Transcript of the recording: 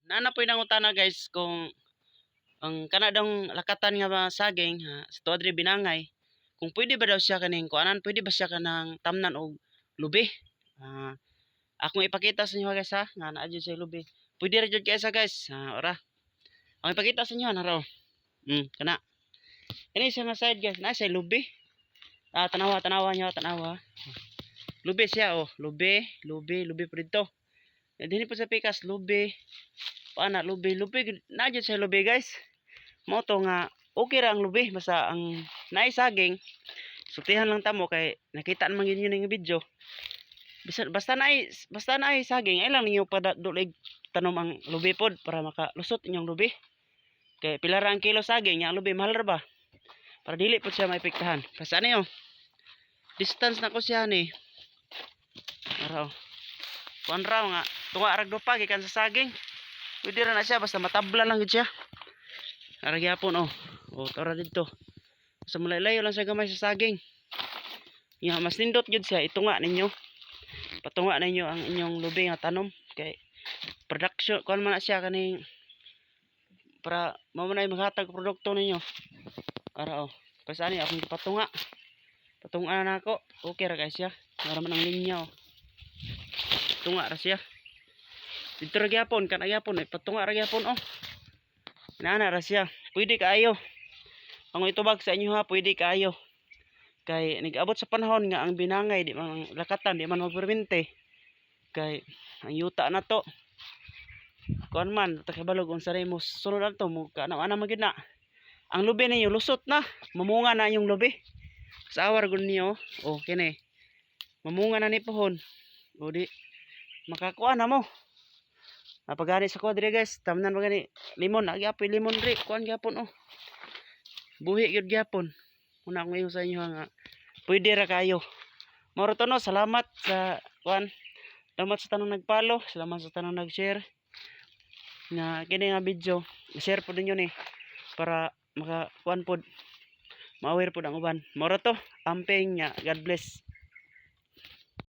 Naana po nangutana guys kung ang kana daw lakatan nga saging sa tuwa diri Binangay, kung pwede ba daw siya kaning kuanan, pwede ba siya kanang tamnan og lubi? Akong ipakita sa inyo guys ha, nga naa jud siya lubi. Pwede ra jud kaya sa guys. Ora. Ang ipakita sa inyo na raw. Kana. Ini siya nga side guys, naa siya lubi. Tanawa niyo, tanawa. Lubi siya oh, lubi po dito. Dinhi po sa pikas lubi. Paana lubi na jud siya lubi guys. Mo to nga okay ra ang lubi basta ang naay saging. Sutihan lang tamo kay nakita naman yun yung video. Basta naay saging ay lang ninyo dulig tanom ang lubi pod para makalusot inyong lubi. Kay pila ra ang kilo saging yang lubi mahal ra ba? Para dili pod siya maipiktahan. Kasi ano yun? Distance na ko siya ni. Araw. Kuan raw nga tunga rag dupa gikan sa saging. Pwede ra na siya basta matabla lang gid siya. Ara gyapon oh. Tara dito. Sa malayo lang siya gamay sa saging. Ya mas nindot gid siya itunga ninyo. Patunga ninyo ang inyong lubi nga tanom kay production kuan man na siya kaning para mao man ay maghatag produkto ninyo. Ara oh. Pasani akong gipatunga. Patunga na ako. Okay ra guys siya. Para man ang linya oh. Tunga ra siya. Dito ra gyapon kan gyapon patunga ra gyapon oh. Nana ra siya. Pwede kaayo. Ang itubag sa inyo ha, pwede kaayo. Kay nag-abot sa panahon nga ang Binangay di man lakatan di man magpermente. Kay ang yuta na to. Kuan man takibalog unsa mo sulod adto mo kana magid na. Ang lubi ninyo lusot na, mamunga na yung lubi. Sa awar gud niyo oh kini. Mamunga na ni pohon. O di makakuha na mo. Napagani sa kwadre guys, tamnan mo gani limon, agyapoy limon dre, kuan gyapon oh. Buhi gyud gyapon. Una ko ngayon sa inyo nga pwede ra kayo. Mao to no, salamat sa kuan. Salamat sa tanong nagpalo, salamat sa tanong nag-share. Nga kini nga video, i-share po ninyo ni para maka kuan pod. Ma-aware pod ang uban. Mao to, amping nga God bless.